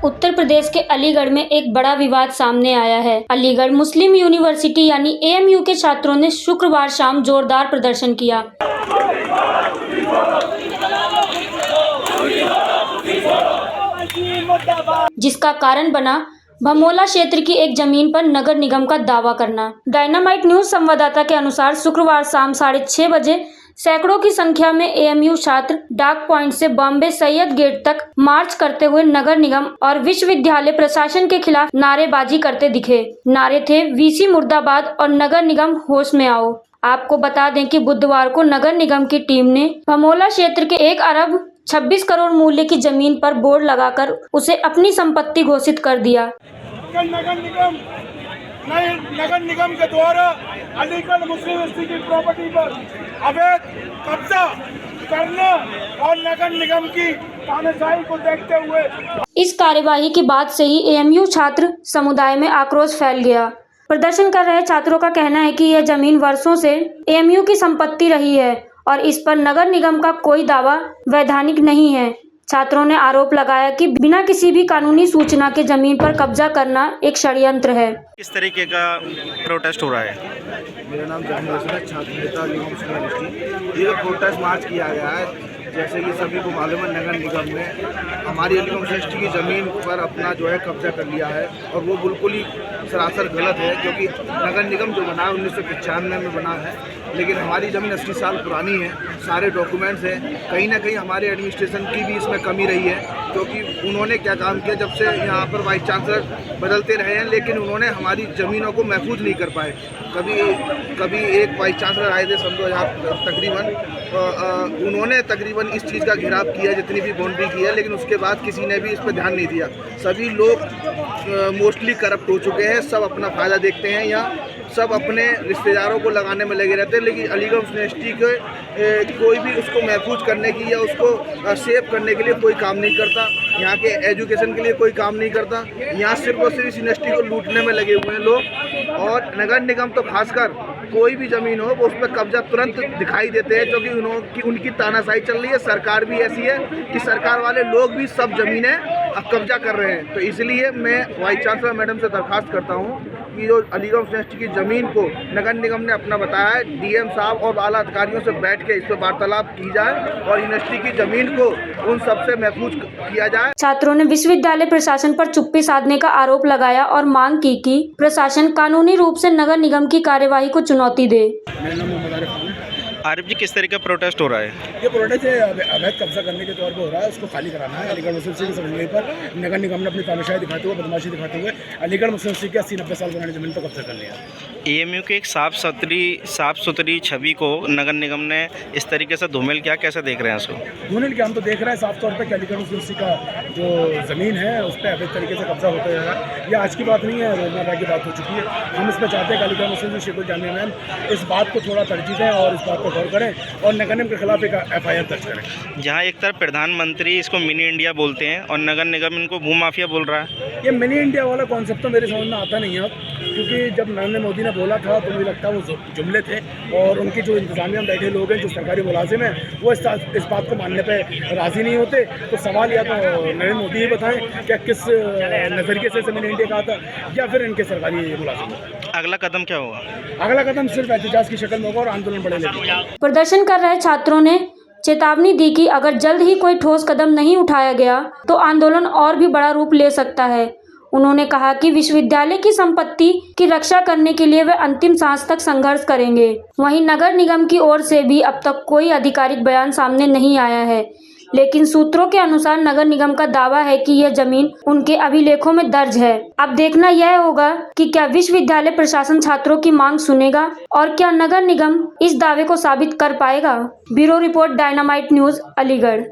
उत्तर प्रदेश के अलीगढ़ में एक बड़ा विवाद सामने आया है। अलीगढ़ मुस्लिम यूनिवर्सिटी यानी AMU के छात्रों ने शुक्रवार शाम जोरदार प्रदर्शन किया, जिसका कारण बना भमोला क्षेत्र की एक जमीन पर नगर निगम का दावा करना। डायनामाइट न्यूज संवाददाता के अनुसार शुक्रवार शाम 6:30 बजे सैकड़ों की संख्या में AMU छात्र डाक पॉइंट से बॉम्बे सैयद गेट तक मार्च करते हुए नगर निगम और विश्वविद्यालय प्रशासन के खिलाफ नारेबाजी करते दिखे। नारे थे VC मुर्दाबाद और नगर निगम होश में आओ। आपको बता दें कि बुधवार को नगर निगम की टीम ने भमोला क्षेत्र के 1 अरब 26 करोड़ मूल्य की जमीन पर बोर्ड लगाकर उसे अपनी संपत्ति घोषित कर दिया। नगर निगम के द्वारा अलीगढ़ मुस्लिम यूनिवर्सिटी की प्रॉपर्टी पर अवैध कब्जा करना और नगर निगम की तानाशाही को देखते हुए इस कार्यवाही के बाद से ही AMU छात्र समुदाय में आक्रोश फैल गया। प्रदर्शन कर रहे छात्रों का कहना है कि यह जमीन वर्षों से AMU की संपत्ति रही है और इस पर नगर निगम का कोई दावा वैधानिक नहीं है। छात्रों ने आरोप लगाया कि बिना किसी भी कानूनी सूचना के जमीन पर कब्जा करना एक षड्यंत्र है। किस तरीके का प्रोटेस्ट हो रहा है? मेरा नाम जाहिर हसन है, छात्र नेता अलीगढ़ मुस्लिम यूनिवर्सिटी। ये प्रोटेस्ट मार्च किया गया है, जैसे कि सभी को मालूम है, नगर निगम ने हमारी अलीगढ़ यूनिवर्सिटी की ज़मीन पर अपना जो है कब्जा कर लिया है और वो बिल्कुल ही सरासर गलत है, क्योंकि नगर निगम जो बना है 1995 में बना है, लेकिन हमारी ज़मीन 80 साल पुरानी है, सारे डॉक्यूमेंट्स हैं। कहीं ना कहीं हमारे एडमिनिस्ट्रेशन की भी इसमें कमी रही है, क्योंकि उन्होंने क्या काम किया, जब से यहाँ पर वाइस चांसलर बदलते रहे हैं, लेकिन उन्होंने हमारी ज़मीनों को महफूज नहीं कर पाए। कभी एक वाइस चांसलर आए थे सन 2000 तकरीबन, उन्होंने तकरीबन इस चीज़ का घेराव किया, जितनी भी बाउंड्री की है, लेकिन उसके बाद किसी ने भी इस पर ध्यान नहीं दिया। सभी लोग मोस्टली करप्ट हो चुके हैं, सब अपना फ़ायदा देखते हैं, यहाँ सब अपने रिश्तेदारों को लगाने में लगे रहते हैं, लेकिन अलीगढ़ यूनिवर्सिटी के कोई भी उसको महफूज करने की या उसको सेव करने के लिए कोई काम नहीं करता। यहाँ के एजुकेशन के लिए कोई काम नहीं करता। यहाँ सिर्फ और सिर्फ इस यूनिवर्सिटी को लूटने में लगे हुए हैं लोग, और नगर निगम तो खासकर कोई भी ज़मीन हो वो उस पर कब्जा तुरंत दिखाई देते हैं, क्योंकि उनकी तानाशाही चल रही है। सरकार भी ऐसी है कि सरकार वाले लोग भी सब ज़मीनें अब कब्जा कर रहे हैं। तो इसलिए मैं वाइस चांसलर मैडम से दरख्वास्त करता हूँ कि जो अलीगढ़ यूनिवर्सिटी की ज़मीन को नगर निगम ने अपना बताया है, DM साहब और आला अधिकारियों से बैठ के इस पर वार्तालाप की जाए और यूनिवर्सिटी की ज़मीन को उन सबसे महफूज किया जाए। छात्रों ने विश्वविद्यालय प्रशासन पर चुप्पी साधने का आरोप लगाया और मांग की कि प्रशासन कानूनी रूप से नगर निगम की कार्यवाही को चुनौती दे। आरिफ जी, किस तरीके का प्रोटेस्ट हो रहा है? ये प्रोटेस्ट अवैध कब्जा करने के तौर पर हो रहा है, उसको खाली कराना है। अलीगढ़ मुस्लिम यूनिवर्सिटी की जमीन पर नगर निगम ने अपनी तानाशाही दिखाते हुए, बदमाशी दिखाते हुए अलीगढ़ मुस्लिम यूनिवर्सिटी की 80-90 साल पुरानी जमीन पर कब्जा कर लिया। AMU की एक साफ सुथरी छवि को नगर निगम ने इस तरीके से धूमिल किया, कैसे देख रहे हैं उसको? धूमिल क्या, हम तो देख रहे हैं साफ तौर पर कि अलीगढ़ मुस्लिम यूनिवर्सिटी का जो ज़मीन है उस पर अवैध तरीके से कब्जा होता जा रहा है। यह आज की बात नहीं है, रोजमर्रा की बात हो चुकी है। हम इस पर चाहते हैं कि अलीगढ़ मुस्लिम यूनिवर्सिटी शेखुल जामिया मैम इस बात को थोड़ा तरजीह दें और इस बात पर गौर करें और नगर निगम के खिलाफ एक FIR दर्ज करें। जहाँ एक तरफ प्रधानमंत्री इसको मिनी इंडिया बोलते हैं और नगर निगम इनको भूमाफिया बोल रहा है। ये मिनी इंडिया वाला कॉन्सेप्ट तो मेरे समझ में आता नहीं है, क्योंकि जब नरेंद्र मोदी ने बोला था तो मुझे लगता है वो जुमले थे, और उनकी जो इंतजामिया में बैठे लोग हैं, जो सरकारी मुलाजिम हैं, वो इस बात को मानने पर राज़ी नहीं होते। तो सवाल या तो नरेंद्र मोदी ही बताएं क्या किस नज़रिए से मिनी इंडिया कहा था, या फिर इनके सरकारी मुलाजिम। अगला कदम क्या होगा? अगला कदम सिर्फ एहतजाज की शक्ल में होगा और आंदोलन बढ़े लगेगा। प्रदर्शन कर रहे छात्रों ने चेतावनी दी कि अगर जल्द ही कोई ठोस कदम नहीं उठाया गया तो आंदोलन और भी बड़ा रूप ले सकता है। उन्होंने कहा कि विश्वविद्यालय की संपत्ति की रक्षा करने के लिए वे अंतिम सांस तक संघर्ष करेंगे। वहीं नगर निगम की ओर से भी अब तक कोई आधिकारिक बयान सामने नहीं आया है, लेकिन सूत्रों के अनुसार नगर निगम का दावा है कि यह जमीन उनके अभिलेखों में दर्ज है। अब देखना यह होगा कि क्या विश्वविद्यालय प्रशासन छात्रों की मांग सुनेगा और क्या नगर निगम इस दावे को साबित कर पाएगा। Bureau report, dynamite news, Aligarh.